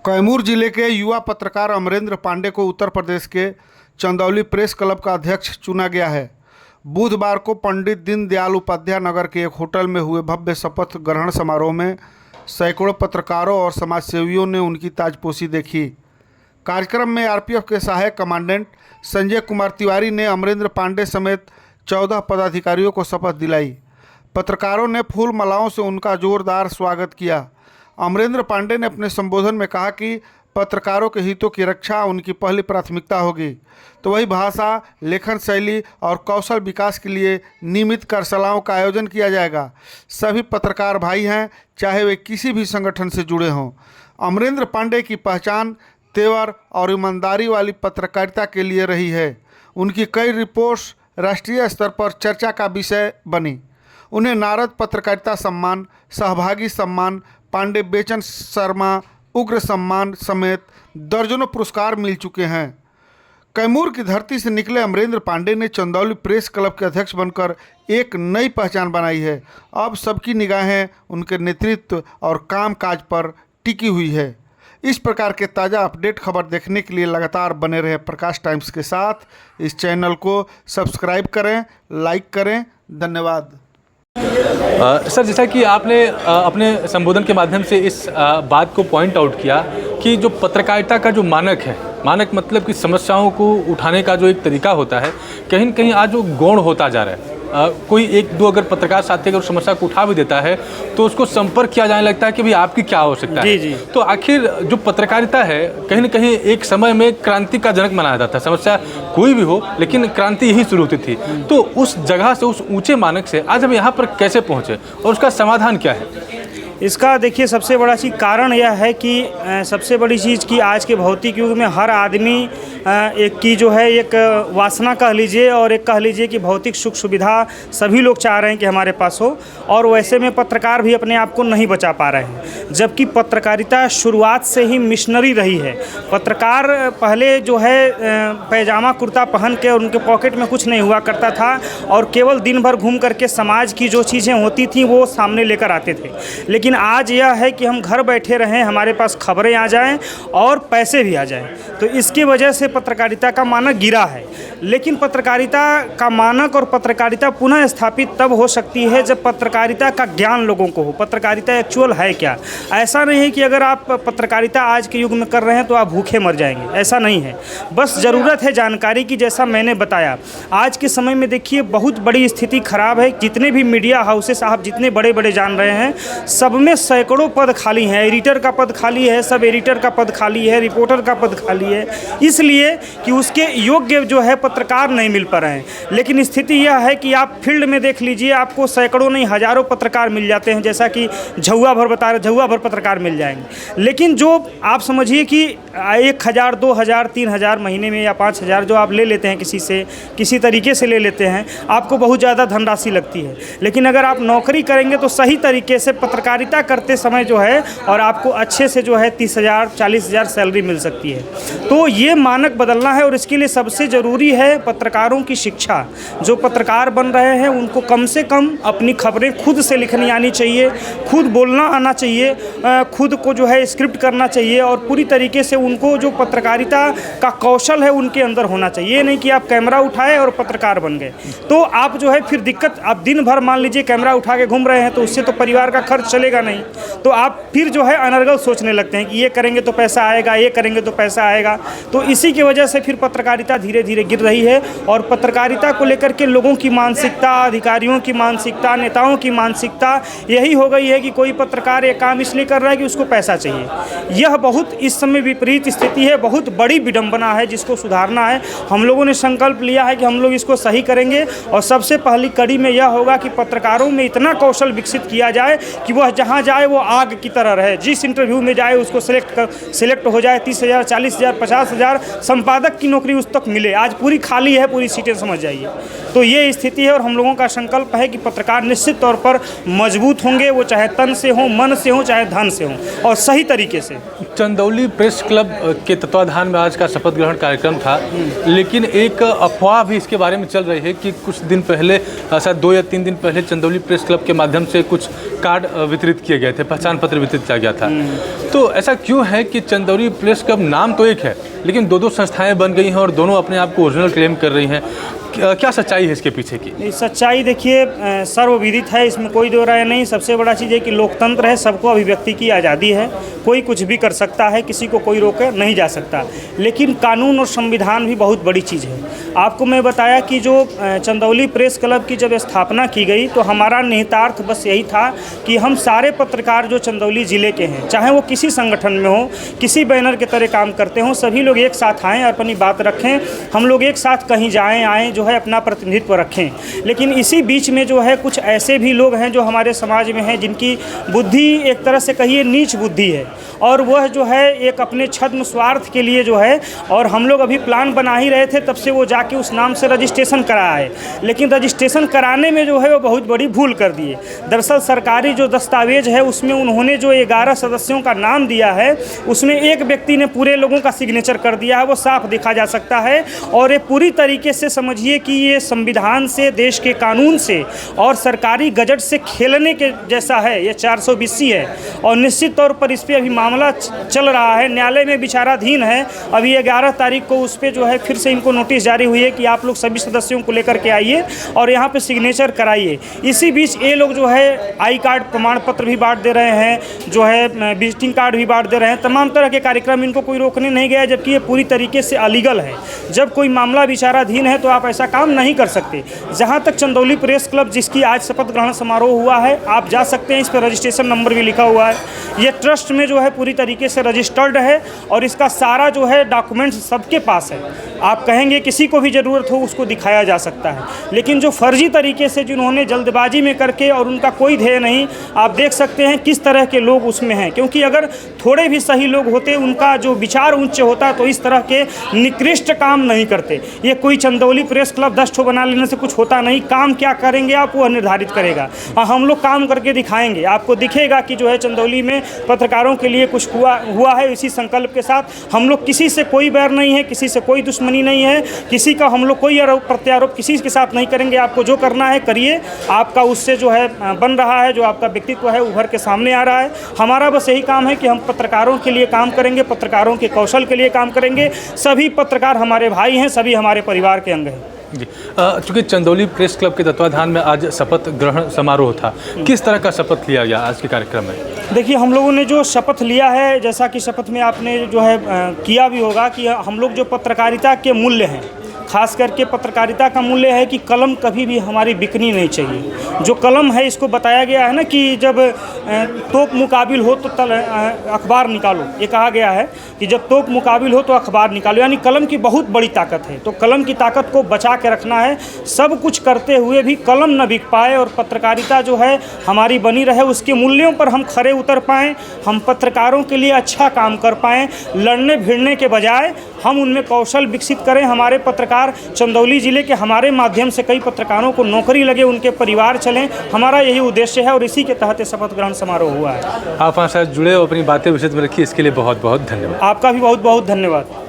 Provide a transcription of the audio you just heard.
कैमूर जिले के युवा पत्रकार अमरेंद्र पांडे को उत्तर प्रदेश के चंदौली प्रेस क्लब का अध्यक्ष चुना गया है। बुधवार को पंडित दीनदयाल उपाध्याय नगर के एक होटल में हुए भव्य शपथ ग्रहण समारोह में सैकड़ों पत्रकारों और समाजसेवियों ने उनकी ताजपोशी देखी। कार्यक्रम में आरपीएफ के सहायक कमांडेंट संजय कुमार तिवारी ने अमरेंद्र पांडे समेत 14 पदाधिकारियों को शपथ दिलाई। पत्रकारों ने फूल मालाओं से उनका जोरदार स्वागत किया। अमरेंद्र पांडे ने अपने संबोधन में कहा कि पत्रकारों के हितों की रक्षा उनकी पहली प्राथमिकता होगी, तो वही भाषा, लेखन शैली और कौशल विकास के लिए नियमित कार्यशालाओं का आयोजन किया जाएगा। सभी पत्रकार भाई हैं, चाहे वे किसी भी संगठन से जुड़े हों। अमरेंद्र पांडे की पहचान तेवर और ईमानदारी वाली पत्रकारिता के लिए रही है। उनकी कई रिपोर्ट्स राष्ट्रीय स्तर पर चर्चा का विषय बनी। उन्हें नारद पत्रकारिता सम्मान, सहभागी सम्मान, पांडे बेचन शर्मा उग्र सम्मान समेत दर्जनों पुरस्कार मिल चुके हैं। कैमूर की धरती से निकले अमरेंद्र पांडे ने चंदौली प्रेस क्लब के अध्यक्ष बनकर एक नई पहचान बनाई है। अब सबकी निगाहें उनके नेतृत्व और कामकाज पर टिकी हुई है। इस प्रकार के ताज़ा अपडेट खबर देखने के लिए लगातार बने रहे प्रकाश टाइम्स के साथ। इस चैनल को सब्सक्राइब करें, लाइक करें। धन्यवाद। सर, जैसा कि आपने अपने संबोधन के माध्यम से इस बात को पॉइंट आउट किया कि जो पत्रकारिता का जो मानक है, मानक मतलब कि समस्याओं को उठाने का जो एक तरीका होता है, कहीं न कहीं आज वो गौण होता जा रहा है। कोई एक दो अगर पत्रकार साथी अगर समस्या को उठा भी देता है तो उसको संपर्क किया जाने लगता है कि भाई आपकी क्या आवश्यकता है। जी। तो आखिर जो पत्रकारिता है, कहीं न कहीं एक समय में क्रांति का जनक माना जाता था। समस्या कोई भी हो, लेकिन क्रांति यही शुरू होती थी। तो उस जगह से, उस ऊंचे मानक से आज हम यहाँ पर कैसे पहुँचे और उसका समाधान क्या है? इसका देखिए, सबसे बड़ा चीज़ कारण यह है कि सबसे बड़ी चीज़ कि आज के भौतिक युग में हर आदमी एक की जो है एक वासना कह लीजिए और एक कह लीजिए कि भौतिक सुख सुविधा सभी लोग चाह रहे हैं कि हमारे पास हो, और वैसे में पत्रकार भी अपने आप को नहीं बचा पा रहे हैं। जबकि पत्रकारिता शुरुआत से ही मिशनरी रही है। पत्रकार पहले जो है पैजामा कुर्ता पहन के उनके पॉकेट में कुछ नहीं हुआ करता था और केवल दिन भर घूम करके समाज की जो चीज़ें होती थी वो सामने लेकर आते थे। लेकिन आज यह है कि हम घर बैठे रहें, हमारे पास खबरें आ जाएं और पैसे भी आ जाएं, तो इसकी वजह से पत्रकारिता का मानक गिरा है। लेकिन पत्रकारिता का मानक और पत्रकारिता पुनः स्थापित तब हो सकती है जब पत्रकारिता का ज्ञान लोगों को हो। पत्रकारिता एक्चुअल है क्या? ऐसा नहीं है कि अगर आप पत्रकारिता आज के युग में कर रहे हैं तो आप भूखे मर जाएंगे, ऐसा नहीं है। बस ज़रूरत है जानकारी की। जैसा मैंने बताया, आज के समय में देखिए बहुत बड़ी स्थिति खराब है। जितने भी मीडिया हाउसेस आप जितने बड़े बड़े जान रहे हैं, सब में सैकड़ों पद खाली हैं। एडिटर का पद खाली है, सब एडिटर का पद खाली है, रिपोर्टर का पद खाली है, इसलिए कि उसके योग्य जो है पत्रकार नहीं मिल पा रहे हैं। लेकिन स्थिति यह है कि आप फील्ड में देख लीजिए, आपको सैकड़ों नहीं हज़ारों पत्रकार मिल जाते हैं। जैसा कि झौआ भर बता रहे, झौआ भर पत्रकार मिल जाएंगे। लेकिन जो आप समझिए कि 1000, 2000, 3000 महीने में या 5000 जो आप ले लेते हैं किसी से, किसी तरीके से ले लेते हैं, आपको बहुत ज़्यादा धनराशि लगती है। लेकिन अगर आप नौकरी करेंगे तो सही तरीके से पत्रकारिता करते समय जो है और आपको अच्छे से जो है 30,000, 40,000 सैलरी मिल सकती है। तो ये मानक बदलना है और इसके लिए सबसे ज़रूरी है पत्रकारों की शिक्षा। जो पत्रकार बन रहे हैं उनको कम से कम अपनी खबरें खुद से लिखनी आनी चाहिए, खुद बोलना आना चाहिए, खुद को जो है स्क्रिप्ट करना चाहिए और पूरी तरीके से उनको जो पत्रकारिता का कौशल है उनके अंदर होना चाहिए। ये नहीं कि आप कैमरा उठाए और पत्रकार बन गए तो आप जो है फिर दिक्कत, आप दिन भर मान लीजिए कैमरा उठा के घूम रहे हैं तो उससे तो परिवार का खर्च चलेगा नहीं। तो आप फिर जो है अनर्गल सोचने लगते हैं कि ये करेंगे तो पैसा आएगा, ये करेंगे तो पैसा आएगा। तो इसी की वजह से फिर पत्रकारिता धीरे धीरे गिर रही है और पत्रकारिता को लेकर के लोगों की मानसिकता, अधिकारियों की मानसिकता, नेताओं की मानसिकता यही हो गई है कि कोई पत्रकार ये काम इसलिए कर रहा है कि उसको पैसा चाहिए। यह बहुत इस समय विपरीत स्थिति है, बहुत बड़ी विडंबना है जिसको सुधारना है। हम लोगों ने संकल्प लिया है कि हम लोग इसको सही करेंगे और सबसे पहली कड़ी में यह होगा कि पत्रकारों में इतना कौशल विकसित किया जाए कि वह जहाँ जाए वो आग की तरह रहे। जिस इंटरव्यू में जाए उसको सिलेक्ट हो जाए, 30,000, 40,000, 50,000 संपादक की नौकरी उस तक मिले। आज पूरी खाली है, पूरी सीटें, समझ जाइए। तो ये स्थिति है और हम लोगों का संकल्प है कि पत्रकार निश्चित तौर पर मजबूत होंगे, वो चाहे तन से हों, मन से हों, चाहे धन से हों, और सही तरीके से। चंदौली प्रेस क्लब के तत्वाधान में आज का शपथ ग्रहण कार्यक्रम था, लेकिन एक अफवाह भी इसके बारे में चल रही है कि कुछ दिन पहले, शायद 2 या 3 दिन पहले, चंदौली प्रेस क्लब के माध्यम से कुछ कार्ड वितरित किए गए थे, पहचान पत्र वितरित किया गया था। तो ऐसा क्यों है कि चंदौली प्रेस क्लब नाम तो एक है, लेकिन 2-2 संस्थाएं बन गई हैं और दोनों अपने आप को ओरिजिनल क्लेम कर रही हैं? क्या सच्चाई है इसके पीछे की? सच्चाई देखिए सर्वविदित है, इसमें कोई दो राय नहीं। सबसे बड़ा चीज़ है कि लोकतंत्र है, सबको अभिव्यक्ति की आज़ादी है, कोई कुछ भी कर सकता है, किसी को कोई रोक नहीं जा सकता। लेकिन कानून और संविधान भी बहुत बड़ी चीज़ है। आपको मैं बताया कि जो चंदौली प्रेस क्लब की जब स्थापना की गई तो हमारा निहितार्थ बस यही था कि हम सारे पत्रकार जो चंदौली ज़िले के हैं, चाहे वो किसी संगठन में हो, किसी बैनर के तरह काम करते हों, सभी लोग एक साथ आएँ, अपनी बात रखें, हम लोग एक साथ कहीं जाएँ आएँ, जो है अपना प्रतिनिधित्व रखें। लेकिन इसी बीच में जो है कुछ ऐसे भी लोग हैं जो हमारे समाज में हैं जिनकी बुद्धि एक तरह से कहिए नीच बुद्धि है, और वह जो है एक अपने छद्म स्वार्थ के लिए जो है, और हम लोग अभी प्लान बना ही रहे थे तब से वो जाके उस नाम से रजिस्ट्रेशन कराया है, लेकिन रजिस्ट्रेशन कराने में जो है वो बहुत बड़ी भूल कर दिए। दरअसल सरकारी जो दस्तावेज है उसमें उन्होंने जो 11 सदस्यों का नाम दिया है उसमें एक व्यक्ति ने पूरे लोगों का सिग्नेचर कर दिया है, वो साफ देखा जा सकता है। और ये पूरी तरीके से समझिए कि ये संविधान से, देश के कानून से और सरकारी गजट से खेलने के जैसा है। ये 420 है और निश्चित तौर पर इस पर अभी मामला चल रहा है, न्यायालय में विचाराधीन है। अभी 11 तारीख को उस पर जो है फिर से इनको नोटिस जारी हुई है कि आप लोग सभी सदस्यों को लेकर के आइए और यहाँ पे सिग्नेचर कराइए। इसी बीच ये लोग जो है आई कार्ड प्रमाण पत्र भी बांट दे रहे हैं, जो है विजिटिंग कार्ड भी बांट दे रहे हैं, तमाम तरह के कार्यक्रम इनको कोई रोकने नहीं गया, जबकि ये पूरी तरीके से अलीगल है। जब कोई मामला विचाराधीन है तो आप ऐसा काम नहीं कर सकते। जहाँ तक चंदौली प्रेस क्लब जिसकी आज शपथ ग्रहण समारोह हुआ है, आप जा सकते हैं, इस पर रजिस्ट्रेशन नंबर भी लिखा हुआ है। ये ट्रस्ट में जो है पूरी तरीके से रजिस्टर्ड है और इसका सारा जो है डॉक्यूमेंट्स सबके पास है। आप कहेंगे किसी को भी ज़रूरत हो उसको दिखाया जा सकता है, लेकिन जो फर्जी तरीके से जिन्होंने जल्दबाजी में करके और उनका कोई ध्येय नहीं, आप देख सकते हैं किस तरह के लोग उसमें हैं। क्योंकि अगर थोड़े भी सही लोग होते, उनका जो विचार उच्च होता, तो इस तरह के निकृष्ट काम नहीं करते। ये कोई चंदौली प्रेस क्लब 10 ठो बना लेने से कुछ होता नहीं। काम क्या करेंगे आप, वो निर्धारित करेगा और हम लोग काम करके दिखाएंगे। आपको दिखेगा कि जो है चंदौली में पत्रकारों के लिए कुछ हुआ है। इसी संकल्प के साथ हम लोग किसी से कोई बैर नहीं है, किसी से कोई दुश्मनी नहीं है, किसी का हम लोग कोई आरोप प्रत्यारोप किसी के साथ नहीं करेंगे। आपको जो करना है करिए, आपका उससे जो है बन रहा है, जो आपका व्यक्तित्व है उभर के सामने आ रहा है। हमारा बस यही काम है कि हम पत्रकारों के लिए काम करेंगे, पत्रकारों के कौशल के लिए काम करेंगे। सभी पत्रकार हमारे भाई हैं, सभी हमारे परिवार के अंग हैं। जी, चूँकि चंदौली प्रेस क्लब के तत्वाधान में आज शपथ ग्रहण समारोह था, किस तरह का शपथ लिया गया आज के कार्यक्रम में? देखिए, हम लोगों ने जो शपथ लिया है, जैसा कि शपथ में आपने जो है किया भी होगा, कि हम लोग जो पत्रकारिता के मूल्य हैं, खास करके पत्रकारिता का मूल्य है कि कलम कभी भी हमारी बिकनी नहीं चाहिए। जो कलम है इसको बताया गया है ना कि जब तोप मुकाबिल हो तो अखबार निकालो, ये कहा गया है कि जब तोप मुकाबिल हो तो अखबार निकालो, यानी कलम की बहुत बड़ी ताकत है। तो कलम की ताकत को बचा के रखना है। सब कुछ करते हुए भी कलम न बिक पाए और पत्रकारिता जो है हमारी बनी रहे, उसके मूल्यों पर हम खरे उतर पाएँ, हम पत्रकारों के लिए अच्छा काम कर पाएँ। लड़ने भिड़ने के बजाय हम उनमें कौशल विकसित करें। हमारे पत्रकार चंदौली ज़िले के हमारे माध्यम से कई पत्रकारों को नौकरी लगे, उनके परिवार चलें, हमारा यही उद्देश्य है और इसी के तहत शपथ ग्रहण समारोह हुआ है। आप हमारे साथ जुड़े और अपनी बातें विशेष में रखी, इसके लिए बहुत बहुत धन्यवाद। आपका भी बहुत बहुत धन्यवाद।